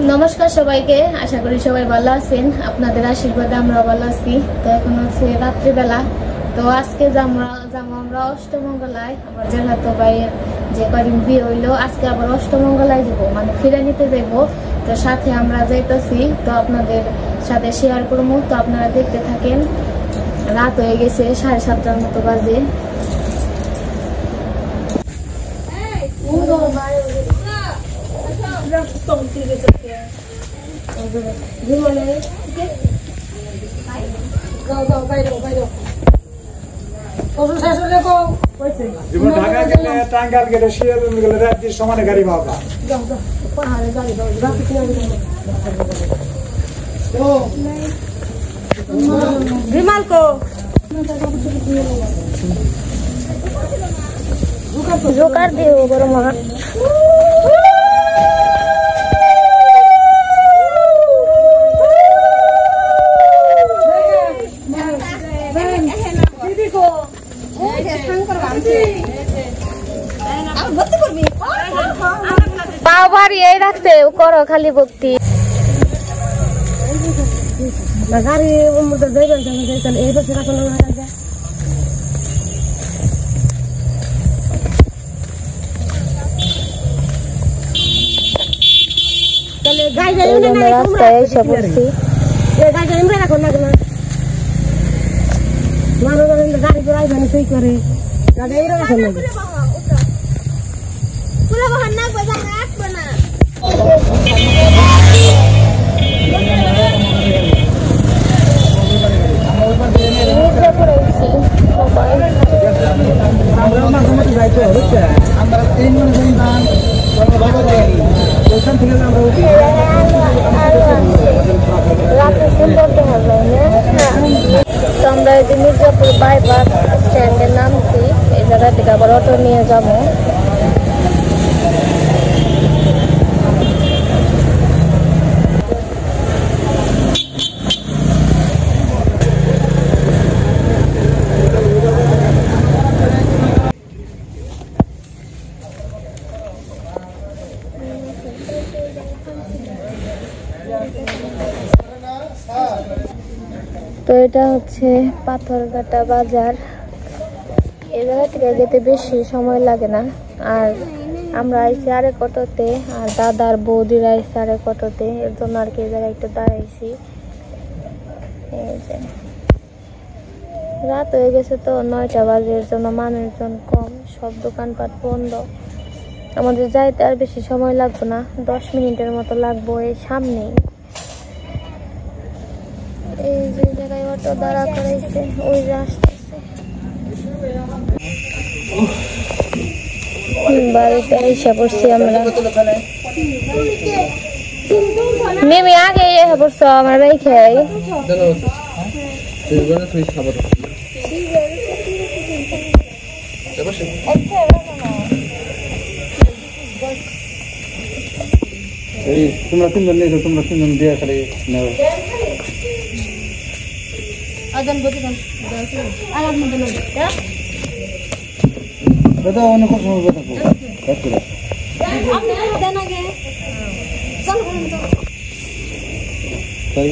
নমস্কার সবাইকে, আশা করি সবাই ভালো আছেন। আপনাদের আশীর্বাদে আমরা ভালো আছি। তো এখন হচ্ছে রাত্রিবেলা। তো আজকে যাবো আমরা অষ্টমঙ্গলায়। আমার জেলাতো ভাইয়ের যে কদিন বিয়ে হইলো, আজকে আবার অষ্টমঙ্গলায় যাবো, মানে ফিরে নিতে যাবো। তো সাথে আমরা যাইতেছি, তো আপনাদের সাথে শেয়ার করবো। তো আপনারা দেখতে থাকেন। রাত হয়ে গেছে, 7:30টার মতো বাজে। ঢাকা গেলে টাঙ্গাইল গেলে শিয়ালদহ গেলে রাজ্যের সমানে গাড়ি পাওয়া জোকার দিয়ে বড় মা পাওয়ারি এই রাখছে করো খালি ভক্তি গাড়ি এই বছর এখন রাস্তায় এসে পড়ছি। গাড়ি ঘোড়াই ভালো সই করে আমরা মির্জাপুর বাইপাস স্ট্যান্ডে নামছি। এই জায়গা থেকে আবার অটো নিয়ে যাবো। তো এটা হচ্ছে পাথরঘাটা বাজার। এই জায়গা থেকে যেতে বেশি সময় লাগে না। আর আমরা আইছি আরেক অটোতে, আর দাদার বৌদিরা আইছে আরেক অটোতে। এর জন্য আর কি এই জায়গায় একটু দাঁড়াইছি। এই যে রাত হয়ে গেছে, তো 9টা বাজে। এর জন্য মানুষজন কম, সব দোকানপাট বন্ধ। আমাদের যাইতে আর বেশি সময় লাগবে না, 10 মিনিটের মতো লাগবো। এই সামনেই এই যে জায়গায় অটো দাঁড়া করাইছে, ওই যে আসতেছে। বাড়িতে এসে পড়ছি আমরা। মেমি আগে এসে পড়ছো আমার ভাই খাই। তোমরা তিনজন নিয়ে যাও, তোমরা তিনজন দিয়ে খালি নেও। দাদা অনেক সময় থাকবো তাই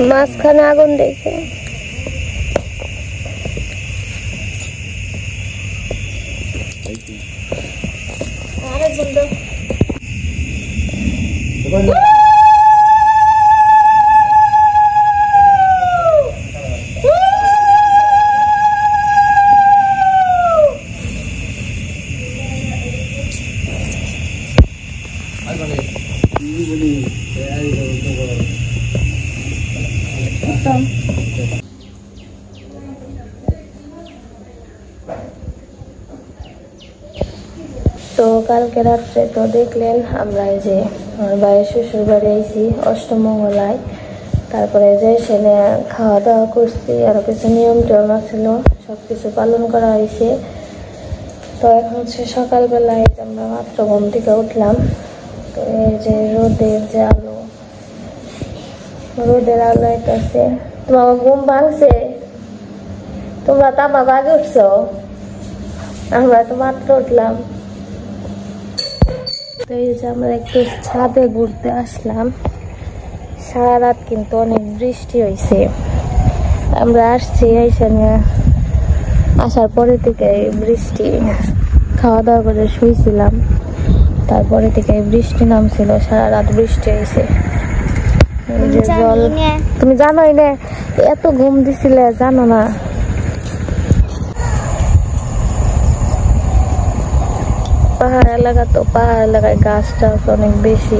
মাঝখানে আগুন দেখে তো কালকে রাত্রে তো দেখলেন আমরা এই যে আমার ভাইয়ের শ্বশুর বাড়ি আইছি অষ্টমঙ্গলায়। তারপরে যে সেনে খাওয়া দাওয়া করছি, আরো কিছু নিয়ম টিয়ম ছিল, সবকিছু পালন করা হয়েছে। তো এখন হচ্ছে সকালবেলায় আমরা মাত্র ঘুম থেকে উঠলাম। তো এই যে রোদের আলো আছে। তোমার ঘুম ভাঙছে? তোমরা তো আমার আগে উঠছো, আমরা তো মাত্র উঠলাম। তো এই যে আমরা একটু ছাদে ঘুরতে আসলাম। সারা রাত কিন্তু অনেক বৃষ্টি হয়েছে। আমরা আসছি এইখানে, আসার পরে থেকে বৃষ্টি, খাওয়া দাওয়া করে শুয়েছিলাম, তারপরে থেকে বৃষ্টি নামছিল, সারা রাত বৃষ্টি হয়েছে। জল তুমি জানোই না, এত ঘুম দিছিলে জানো না? পাহাড় এলাকা, তো পাহাড় এলাকায় গাছ টাছ অনেক বেশি।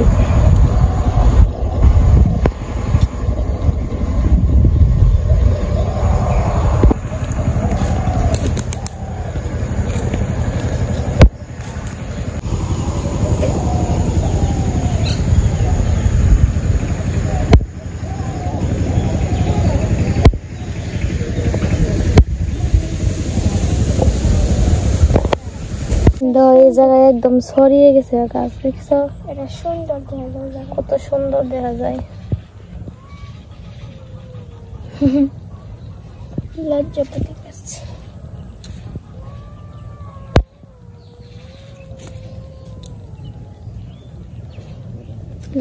এই জায়গায় একদম ছড়িয়ে গেছে গাছ, দেখছো? এটা সুন্দর দেখা যায়, কত সুন্দর দেখা যায়। লজ্জাপতি গাছ,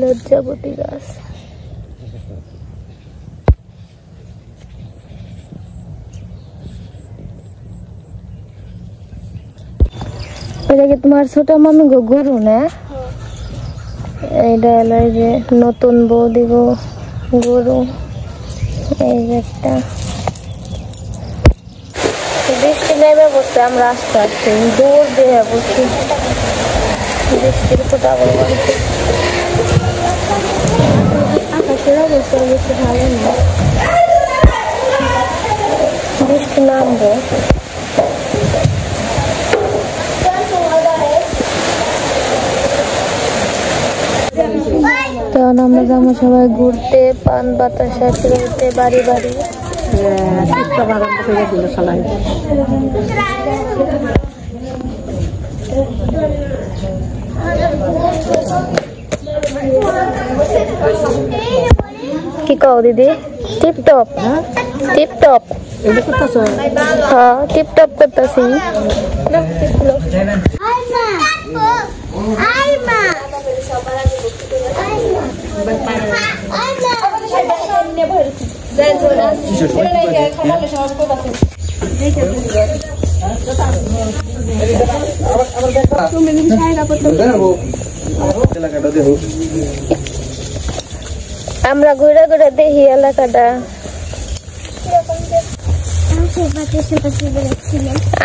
লজ্জাপতি গাছ। এটা কি তোমার ছোট মামি গরু না? এইটা হলো এই যে নতুন বৌদি গরু। এই যে একটা বৃষ্টি নেমে বসছে, আমরা আস্তে আস্তে দূর দিয়ে বসছি, বৃষ্টির ফোটা বলছে। আকাশের অবস্থা বেশি ভালো না, বৃষ্টি নামবো। তখন আমরা যাবো সবাই ঘুরতে, পান বাতাসা খেলতে বাড়ি বাড়ি। কি কও দিদি? টিপটপ টিপটপ, হ্যাঁ টিপটপ করতেছি। আমরা ঘুরে ঘুরে দেখি এলাকাটা।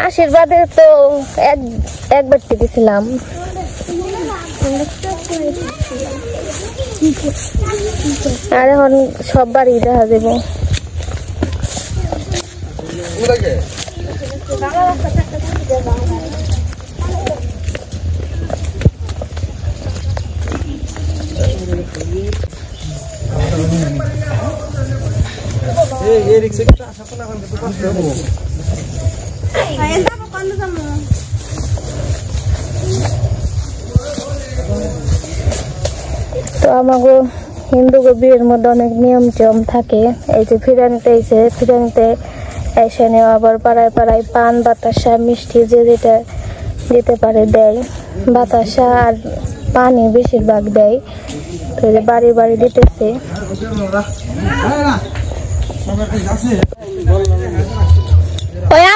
আশীর্বাদে তো একবার গেছিলাম। আর এখন সব বাড়ি দেখা যাবো। তো আমাকে হিন্দু বিয়ের মধ্যে অনেক নিয়ম টিয়ম থাকে। এই যে ফিরানিতে এসে নেওয়া, আবার পাড়ায় পাড়ায় পান বাতাসা মিষ্টি যে যেটা দিতে পারে দেয়। বাতাসা আর পানি বেশিরভাগ দেয়। তো এই যে বাড়ি বাড়ি দিতেছে।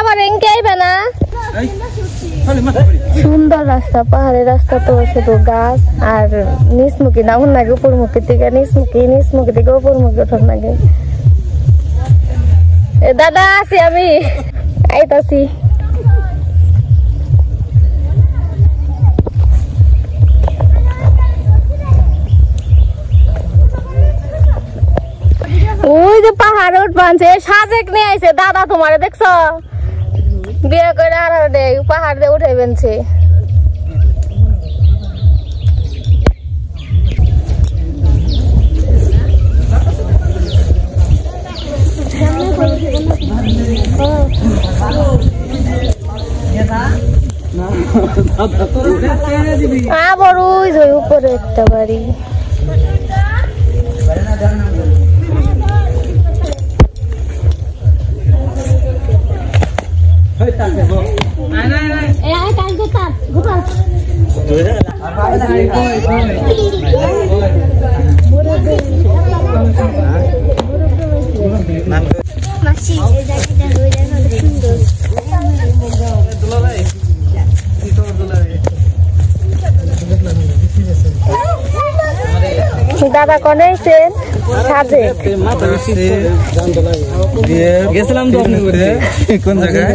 আবার এনকে আইবে না। সুন্দর রাস্তা, পাহাড়ের রাস্তা, তো শুধু গাছ আর নিচমুখী না উন লাগে, উপরমুখী থেকে নিচমুখী থেকে উপরমুখী ওঠার লাগে। দাদা আছি, আমি আইতাছি। ওই যে পাহাড়ে উঠবানছে, সাজেক নিয়ে আইছে দাদা, তোমারে দেখছো? বিয়ে করে আর পাহাড় দিয়ে উঠে বেনছে। আবার ওই যে উপরে একটা বাড়ি। দাদা কোনে সাজে গেছিলাম তো আপনি কোন জায়গায়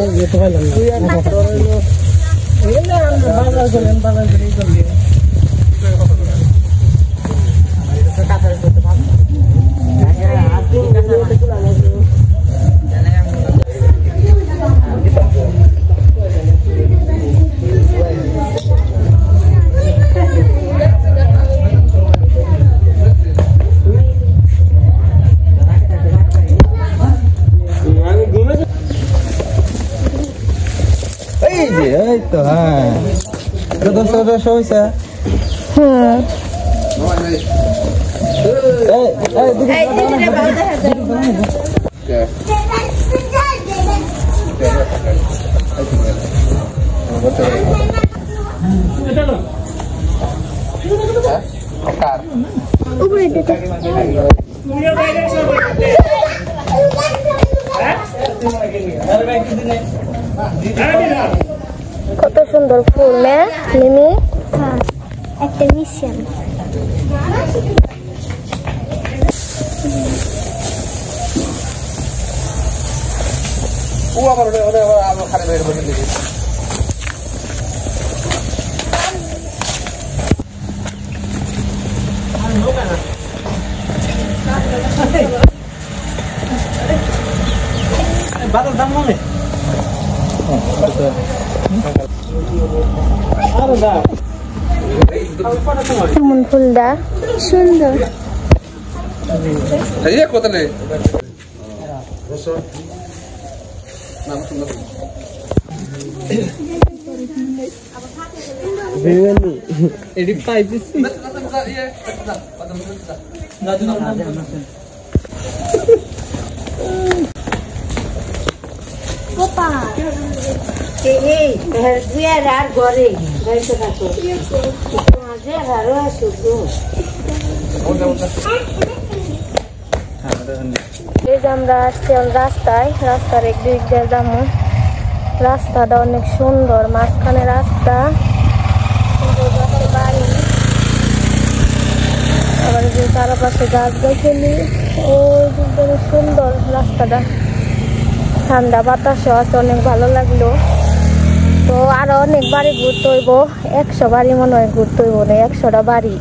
তো হ্যাঁ হয়েছে কত সুন্দর ফুল না মিমি একটা মিশন ও আবার ওরে আমরা খালি বের করে দিই বাদল দাম মানে কেমন ফুলটা সুন্দর কত নেই আমরা আসছি রাস্তায়, রাস্তার একদিক দিয়ে যাবো। রাস্তাটা অনেক সুন্দর, মাঝখানে রাস্তা, বাড়ি, আবার যে চারপাশে গাছ গাছালি, ওই অনেক সুন্দর রাস্তাটা, ঠান্ডা বাতাসও আছে, অনেক ভালো লাগলো। তো আরো অনেক বাড়ি ঘুরতে হইব, 100 বাড়ি মনে হয় ঘুরতে হইব না, 100টা বাড়ি,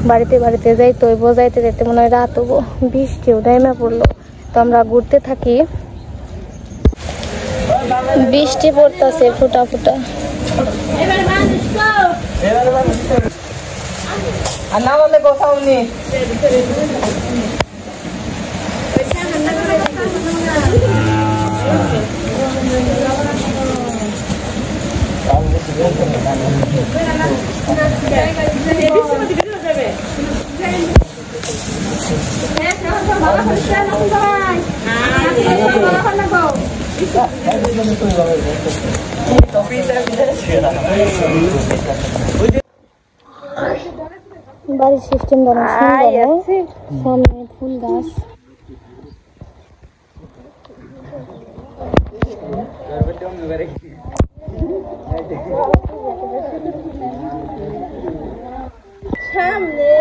বাড়িতে বাড়িতে যাইতে হইব, যাইতে যাইতে মনে হয় রাত হবো, বৃষ্টিও নেমে পড়লো। তো আমরা ঘুরতে থাকি, বৃষ্টি পড়তেছে ফুটা ফুটা। আর না বললে কোথাও নেই বাড়ির সিস্টেম সামনে ফুল গাছ, সামনে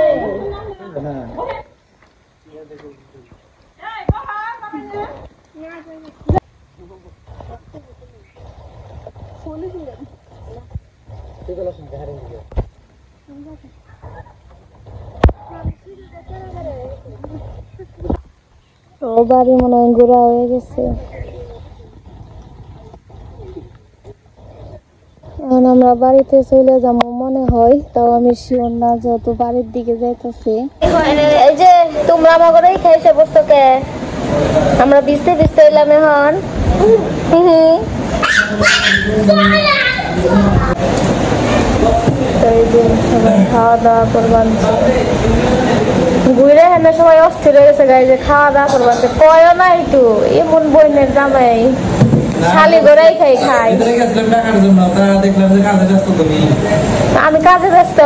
ও বাড়ি মনে হয় ঘোরা হয়ে গেছে। এখন আমরা বাড়িতে চলে যাবো মনে হয়, তাও আমি শিওর না, যেহেতু বাড়ির দিকে যাইতেছি। এই যে তোমরা আমাকে খাইছে বসতো কে, আমরা ভিজতে ভিজতে এলাম এখন। সবাই খাওয়া দাওয়া করবান ঘুরে হেনে সবাই অস্থির হয়ে গেছে গাই যে খাওয়া দাওয়া করবান কয়ও না একটু এমন বইনের জামাই শালি গোড়াই খাই আমি কাজে ব্যস্ত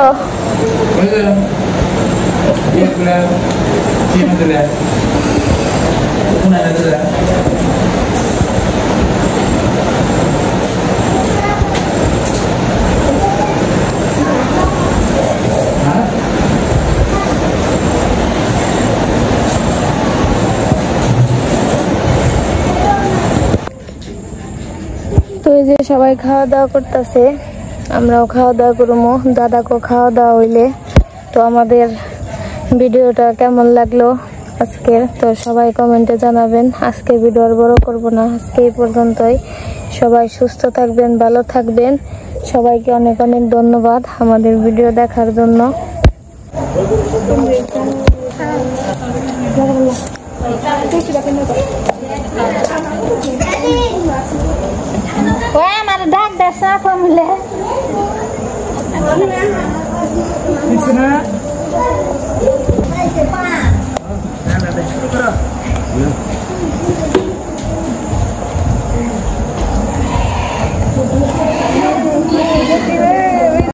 তো এই যে সবাই খাওয়া দাওয়া করতেছে আমরাও খাওয়া দাওয়া করবো দাদাকেও খাওয়া দাওয়া হইলে তো আমাদের ভিডিওটা কেমন লাগলো আজকের তো সবাই কমেন্টে জানাবেন আজকে ভিডিও আর বড় করব না আজকে এই পর্যন্তই সবাই সুস্থ থাকবেন ভালো থাকবেন সবাইকে অনেক অনেক ধন্যবাদ আমাদের ভিডিও দেখার জন্য আমার ডাক দেশা কমলে